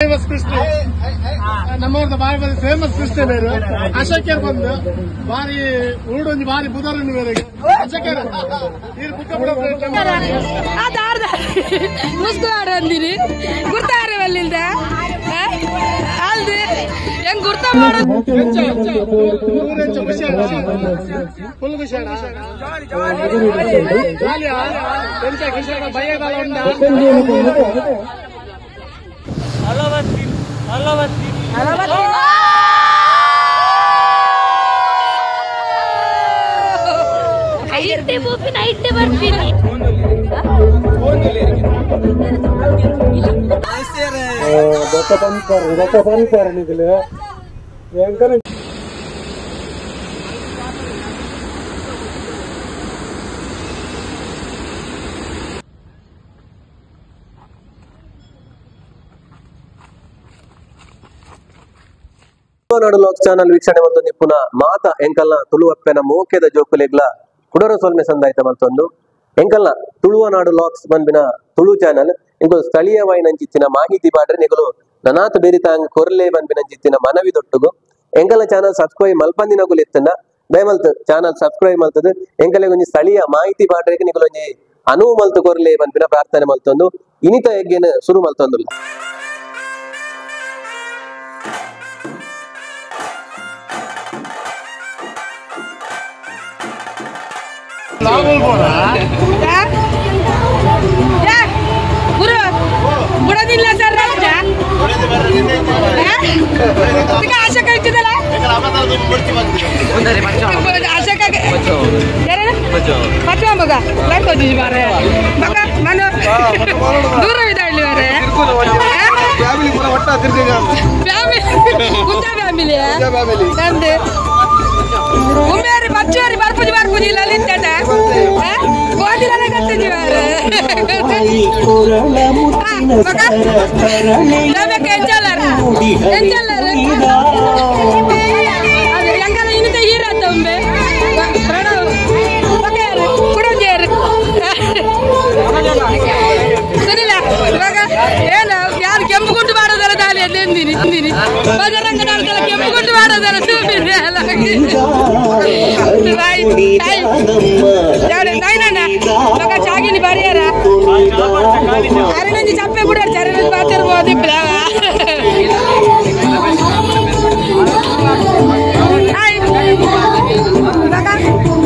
Famous Christian ನಮ್ಮವ್ರದ್ದು ಬಾರಿ ಬಾರಿ famous Christian ಅಶಕ್ಯರ್ ಬಂದು ಬಾರಿ ಊಡೊಂದು ಬಾರಿ ಬುಧರನ್ನು ಬೇರೆಗೆ ಅಶಕ್ಯರ್ ನೀರು ಬುಕ್ಕ ಮುಸ್ಕುವಾಡ ಅಂದಿರಿ ಗುರ್ತಾರ ಅಲ್ಲಿಂದ ಅಲ್ದಿ ಹೆಂಗ್ ಗುರ್ತ ಮಾಡೋದು ಫುಲ್ ಖುಷಿ ಕೃಷ್ಣ ಭಯಗಾಲ ಉಂಟಾ ತುಳುನಾಡು ಲಾಕ್ಸ್ ಚಾನಲ್ ವೀಕ್ಷಣೆ ಮಲ್ತೊಂದು ಪುನಃ ಮಾತ ಎಂಕಲ್ನ ತುಳುವಪ್ಪೆನ ಮೋಕೆದ ಜೋಕುಲೆಗ್ಲ ಕುಡರ ಸೊಲ್ಮೆ ಸಂದಾಯ್ತ ಮಲ್ತೊಂದು ಎಂಕಲ್ನ ತುಳುವನಾಡು ಲಾಕ್ಸ್ ಬಂದ್ಬಿನ ತುಳು ಚಾನಲ್ ಇಂಕಲು ಸ್ಥಳೀಯವಾಯಿನಂಚಿತ್ತಿನ ಮಾಹಿತಿ ಬಾಡ್ರೆ ನಿಗಲು ನನಾತ್ ಬೇರಿತಾಂಗ್ ಕೊರ್ಲೆ ಬಂದ್ಬಿನಂಚಿತ್ತಿನ ಮನವಿ ದೊಟ್ಟುಗು ಎಂಕಲ್ನ ಚಾನಲ್ ಸಬ್ಸ್ಕ್ರೈಬ್ ಮಲ್ಪಂದಿನಗುಲು ಎತ್ತನ ದಯಮಲ್ತ್ ಚಾನಲ್ ಸಬ್ಸ್ಕ್ರೈಬ್ ಮಲ್ತದು ಎಂಕಲೆ ಒಂಜಿ ಸ್ಥಳೀಯ ಮಾಹಿತಿ ಬಾಡ್ರೆಗೆ ನಿಗಲು ಒಂಜಿ ಅನುವು ಮಲ್ತು ಕೊರ್ಲೆ ಬಂದ್ಬಿನ ಪ್ರಾರ್ಥನೆ ಮಲ್ತೊಂದು ಇನಿತ ಯಜ್ಞನ ಶುರು ಮಲ್ತೊಂದುಲ್ಲ ಬಿಡೋದಿಲ್ಲ ಸರ್ ಆಶಾ ಕಳ್ತಿದ್ದಲ್ಲ ಆಶಾ ಪಚ್ಚ ಮಗ ಬರ್ಕೋದಿದ್ವಿ ಮಾರೆ ಮಗ ಮನ ದೂರವಿದೆ ಇಲ್ಲಿ ಮಾರೆ ಫ್ಯಾಮಿಲಿ ನಂದು ಉಮ್ಮೇರಿ ಬಚ್ಚೋರಿ ಬರ್ಪುಜಿ ಬರ್ಪುಜಿ ಇಲ್ಲ ಅಲ್ಲಿಂದ ಗೋದಿಲನೆ ಕಟ್ಟಿದ್ವಿ ಮಾರೆ ಎಂಜಲ್ಲರ ಅದು ಹೆಂಗಲ್ಲ ಇನ್ನಿತ ಹೀರತ್ತ ಒಮ್ಮೆ ಕುಡೋಜೇರು ಸರಿಲ್ಲ ಇವಾಗ ಏನು ಯಾರು ಕೆಂಪು ಗುಂಡು ಮಾಡೋದಲ್ಲ ದಾಳಿ ಅಲ್ಲಿ ಎಂದಿನಿ ಬಜರಂಗ ನಾಡ್ಕಲ್ಲ ಕೆಂಪು ಗುಂಡು ಮಾಡೋದಲ್ಲ ತುಂಬಿದ್ರೆ ಅಲ್ಲ ಮಗ ಚಾಗಿನಿ ಬರಿಯಾರ ಅರಿನಂಜಿ ಚಪ್ಪೆ ಕೂಡ ಚರನಂಜಿ ಮಾತಾಡ್ಬೋದು ಇಬ್ಬರ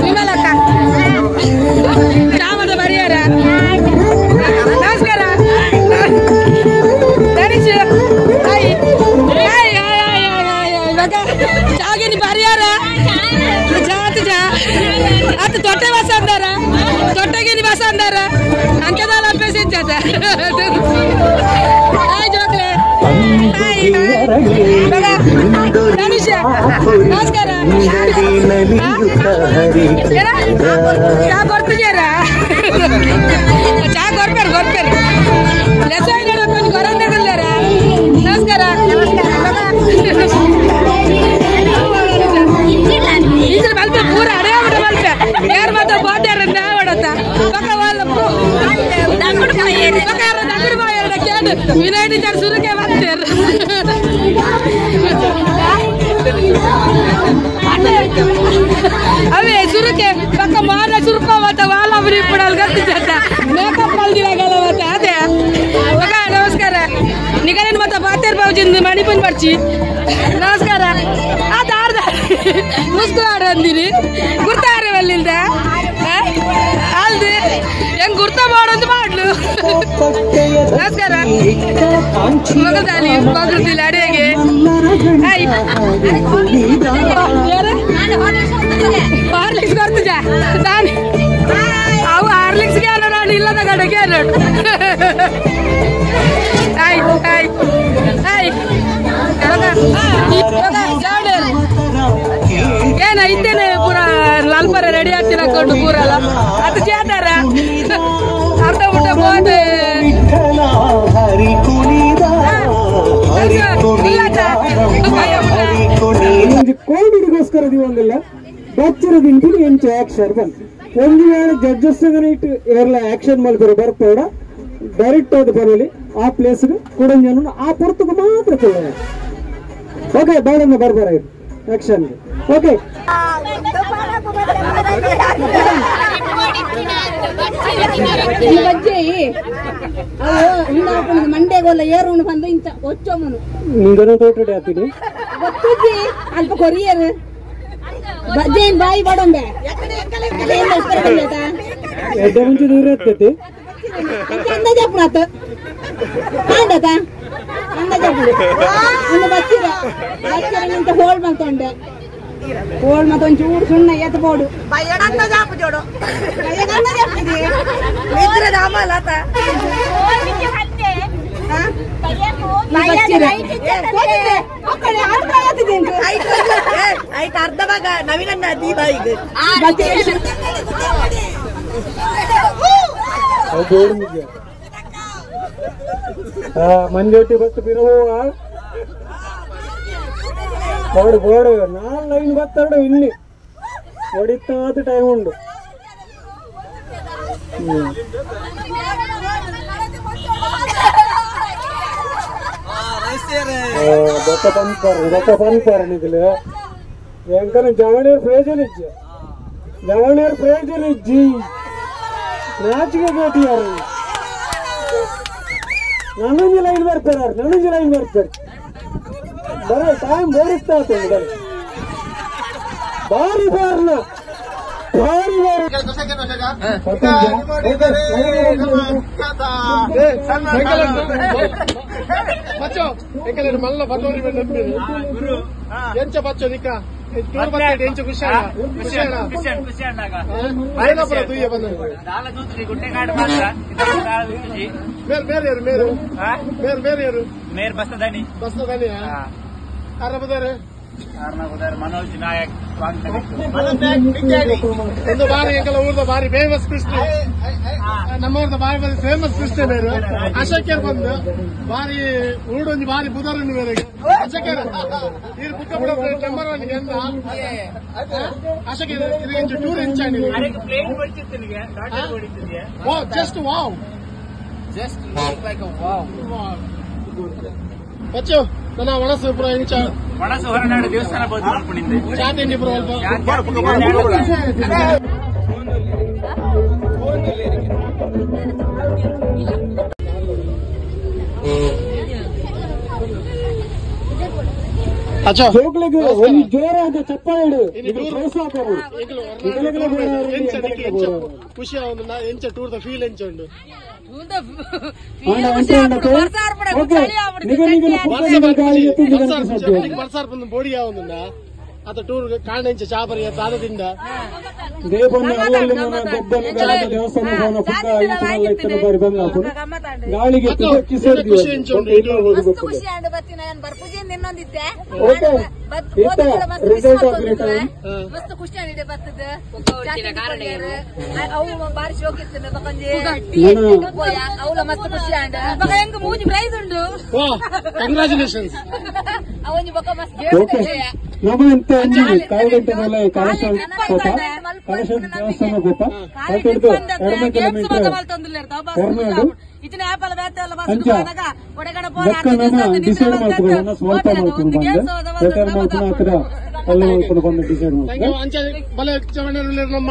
ವಿಮಲಕ್ಕ ಚಾಮದ ಬರಿಯಾರ ನಮಸ್ಕಾರ ಧನಿಷ್ ಇವಾಗ ಚಾಗಿನಿ ಬರಿಯಾರ ಅದು ತೊಟ್ಟೆ ಬಸ ಅಂದಾರ ತೊಟ್ಟೆಗಿನಿ ಬಸ ಅಂದಾರ ಅಂಕದಾಲ ಅಭ್ಯಾಸ ಜೋಕ್ಲೆ ಧನುಷ ನಮಸ್ಕಾರ ಚಾ ಕೊಡ್ತಿದ್ಯಾರ ಚಾ ಕೊಡ್ಪೇರು ಲೆಸ ಕೊಂಚ ಕೊರಂದಾರ ನಮಸ್ಕಾರ ಇದ್ರ ಬಲ್ಪೆ ಪೂರ ಅಡೇ ಬಿಡ ಬಲ್ಪೆ ಯಾರು ಮಾತ್ರ ಬೋದ್ಯಾರ ನಾವಡತ್ತ ಪಕ್ಕ ದಂಗುಡು ಬಾಯರ ಕೇಳು ವಿನಯ್ ಜನ ಸುರುಕೆ ಬರ್ತಾರ ಅವೇ ಸುರುಕೆ ಪಕ್ಕ ಮಾನ ಸುರುಕೋವತ್ತ ವಾಲ ಅವರಿ ಬಿಡಲ್ ಗತ್ತಿದ್ದ ಮೇಕಪ್ ಮಲ್ದಿರಾಗಲ್ಲ ಮತ್ತೆ ಅದೇ ಮಗ ನಮಸ್ಕಾರ ನಿಗರೇನು ಮತ್ತೆ ಬಾತೇರ್ ಬಾವುಜಿಂದ ಮಣಿಪನ್ ಬರ್ಚಿ ನಮಸ್ಕಾರ ಅದಾರ್ದ ಮುಸ್ಕುವಾಡ ಅಂದಿರಿ ಗುರ್ತಾರ ಅಲ್ಲಿಂದ ಅಲ್ದಿ ಹೆಂಗ್ ಗುರ್ತ ಮಾಡೋದು ಮಾಡ್ಲು ನಮಸ್ಕಾರ ಮಗದಾಲಿ ಮಗದಿಲ್ಲ ಅಡಿಗೆ ಹಾರ್ಲಿಕ್ಸ್ ಬರ್ತಿದ್ದ ನಾನು ಅವು ಹಾರ್ಲಿಕ್ಸ್ಗೆ ಅಲ್ಲ ನಾನು ಇಲ್ಲದ ಕಡೆಗೆ ನೋಡು ಏನ ಇದ್ದೇನೆ ಪೂರ ಲಾಲ್ಪರ ರೆಡಿ ಆಗ್ತಿರಕೊಂಡು ಪೂರಲ್ಲ ಅದು ಚೇತಾರ ಅರ್ಧ ಊಟ ಹೋದೆ ಕೋವಿಡ್ಗೋಸ್ಕರ ದಿವಂಗಲ್ಲ ಬಚ್ಚರದಿಂಟಿ ಎಂಚ ಆಕ್ಷನ್ ಬಂತು ಒಂದು ವೇಳೆ ಜಡ್ಜಸ್ ಏರ್ಲ ಆಕ್ಷನ್ ಮಾಡ್ತಾರೆ ಬರ್ಪೋಡ ಡೈರೆಕ್ಟ್ ಆದ ಬರಲಿ ಆ ಪ್ಲೇಸ್ಗೆ ಕುಡಂಜನ ಆ ಪುರ್ತಕ್ಕೆ ಮಾತ್ರ ಕೊಡ ಓಕೆ ಬಾಳನ್ನ ಬರ್ಬಾರ ಆಕ್ಷನ್ಗೆ ಓಕೆ ಮಂಡೆಗೊಲ್ಲ ಏರುಣ್ ಬಂದು ಇಂಚ ಒಚ್ಚೋಮನು ನಿಂಗನ ತೋಟಡೆ ಆತೀನಿ ಗೊತ್ತಿದ್ದಿ ಅಲ್ಪ ಕೊರಿಯರ್ ಬಜ್ಜೇನ್ ಬಾಯಿ ಬಡೊಂಬೆ ಎಡ್ಡೆ ಮುಂಚೆ ದೂರ ಇರ್ತೈತಿ ಅಂದಾಜಾಪುರತ ಕಾಂಡತ ಅಂದಾಜಾಪುರ ಒಂದು ಬಚ್ಚಿರ ನಿಂತ ಹೋಳ್ ಬಂತೊಂಡೆ ಹೋಳ್ ಮತ್ತ ಒಂಚೂರು ಸುಣ್ಣ ಎತ್ ಬೋಡು ಅಂದಾಜಾಪು ಜೋಡು ಅರ್ಧ ಭಾಗ ನವೀನನ್ನ ದೀಪಾಯಿಗೆ ಮಂಜೋಟಿ ಬತ್ತು ಬಿರವ ಬೋಡು ಬೋಡು 4 ಲೈನ್ ಬತ್ತಾಡು ಇಲ್ಲಿ ಹೊಡಿತಾದ ಟೈಮ್ ಉಂಡು ದೊಕ್ಕ ಪನ್ಪಾರ ನಿಗಲು ಎಂಕನ ಜವಣೇರ್ ಫ್ರೇಜಲ್ ಇಜ್ಜಿ ನಾಚಿಗೆ ಬೇಟಿಯಾರು ನನಂಜಿ ಲೈನ್ ಬರ್ತಾರೆ ಬರ ಟೈಮ್ ಬೋಡಿಸ್ತಾ ಭಾರಿ ಬಾರ್ನ ಭಾರಿ ಬಚ್ಚೋ ಯಾಕಂದ್ರೆ ಮಲ್ಲ ಬಟೋರಿ ಎಂಚ ಬಚ್ಚೋ ನಿಕ್ಕ ಎಂಚ ಖುಷಿ ತುಯ್ಯ ಬಂದ ಬೇರೆ ಯಾರು ಮೇರ್ ಬಸ್ತದಾನಿ ಯಾರ ಬದಾರೆ ಮನೋಜ್ ನಾಯಕ್ ಒಂದು ಬಾರಿ ಎಂಕಲ ಊರ್ದ ಬಾರಿ ಫೇಮಸ್ ಕೃಷ್ಣ ನಮ್ಮೂರ್ದ ಬಾರಿ ಬಾರಿ ಫೇಮಸ್ ಕೃಷ್ಣ ಬೇರು ಅಶಕ್ಯರ್ ಬಂದು ಬಾರಿ ಊಡೊಂದು ಬಾರಿ ಬುಧರನ್ನು ಬೇರೆಗೆ ಅಶಕ್ಯರ್ ಇದು ಬುಕ್ಕ ಬಿಡ ನಂಬರ್ 1 ಎಂದ ಅಶಕ್ಯರ್ ಇದು ಟೂರ್ ಎಂಚಾಂಡಿ ಜಸ್ಟ್ ವಾವ್ ಬಚ್ಚು ನನ್ನ ಒಣಸಪುರ ಇಂಚ ಒಣಸು ಹೊರನಾಡು ದೇವಸ್ಥಾನ ಬಂದು ಅನ್ಕೊಂಡಿದ್ದೆ ಚಾತಿಂಡಿ ಪುರ ಜೋಗ್ಲಿಗೆ ಒಂದು ಜೋರಾದ ಚಪ್ಪಾಳೆ ಖುಷಿ ಎಂಚ ಟೂರ್ದ ಫೀಲ್ ಎಂಚ ಉಂಡು ಬಲ್ಸಾರ್ ಬಂದು ಬೋಡಿ ಯಾವಂದ ಅತ ಟೂರ್ ಕಾಂಡ ಇಂಚ ಚಾಪರಿ ತಾದದಿಂದ ಗಾಳಿಗೆ ಖುಷಿ ಮಸ್ತ್ ಖುಷಿ ಆಗಿದೆ ಬರ್ತದೆ ಅವು ಬಾರಿ ಶೋಕ್ ಇತ್ತು ಅವಳ ಮಸ್ತ್ ಖುಷಿ ಆಂಡ ಹೆಂಗ ಮೂಜಿ ಪ್ರೈಸ್ ಉಂಡು ಕಂಗ್ರಾಚುಲೇಷನ್ಸ್ ಅವನಿ ಬೊಕ್ಕ ಮಸ್ತ್ ನಮ್ಮ ಎಂತ ಕಾಯಿಗಂಟೆಲ್ಲ ಕಳಶ ದೇವಸ್ಥಾನ ಗೊತ್ತಾ ಎಡಮ ಕಿಲೋಮೀಟರ್ ಡಿಸೈಡ್ ಮಾಡ್ಕೊಂಡು ಸ್ವಲ್ಪ ಮಾಡ್ಕೊಂಡು ಬಂದು ರಿಟರ್ನ್ ಮಾಡ್ಕೊಂಡು ಆ ತರ ಎಲ್ಲ ಮಾಡ್ಕೊಂಡು ಬಂದು ಡಿಸೈಡ್ ಮಾಡ್ಕೊಂಡು ನಮ್ಮ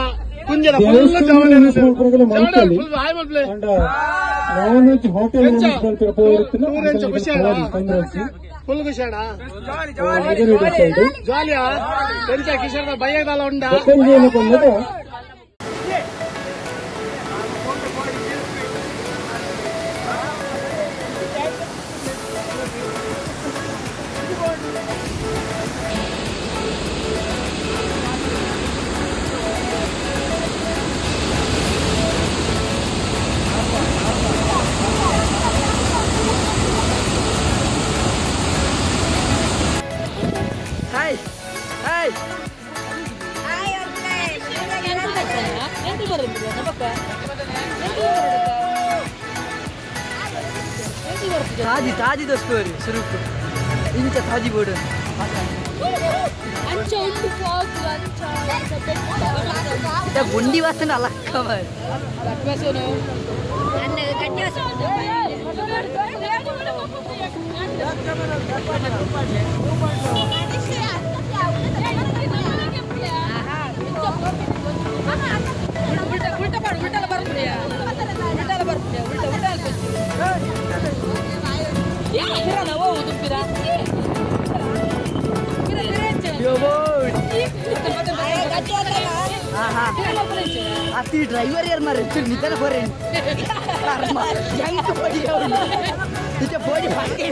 ನಾನ್ ವೆಜ್ ಹೋಟೆಲ್ ಫುಲ್ ಖುಷಿಯಾಣ ಜಾಲಿಯಾ ಎಂಚ ಕಿಶೋರ್ ಬಯ್ಯದಲ್ಲ ಉಂಡ ತಾಜಿ ತಾಜಿ ದೋಸ್ತೋರಿ ಸುರುಕು ಇಂಚ ತಾಜಿ ಬೋರ್ಡ್ ಅಂಚ ಉಂಟು ಫಾಗ್ ಅಂಚ ಗುಂಡಿ ವಾಸನೆ ಅಲಕ್ಕ ಅನ್ನ Ati driver यार मारे चल निकल परे yang itu dia itu body pakai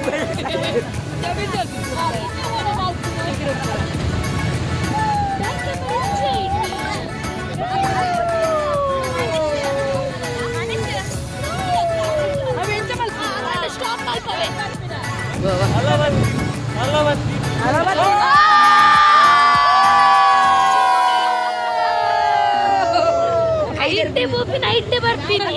night ಬರ್ತೀನಿ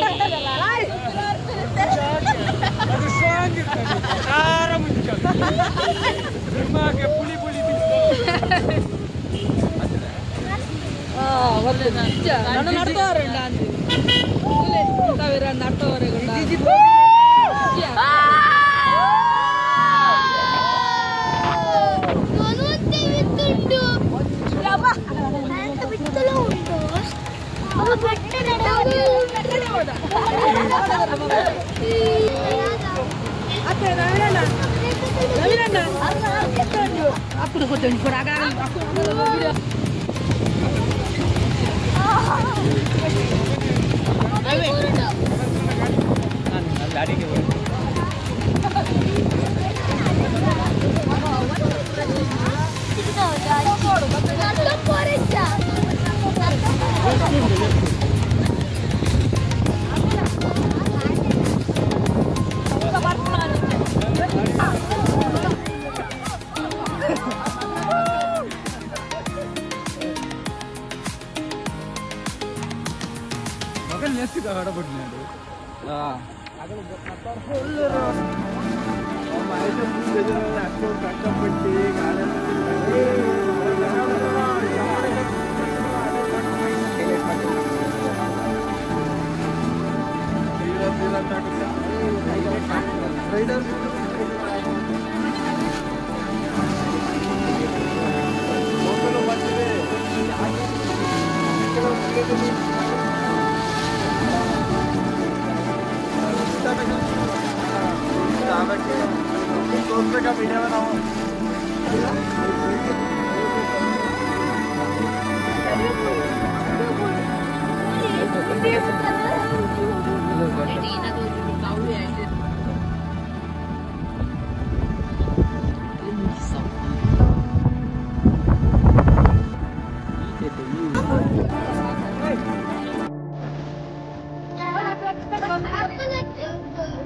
ನಾನು ನಡ್ತವ್ರೆ ನಡ್ತವ್ರೆ aku udah kodoin peragaan aku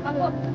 Apa?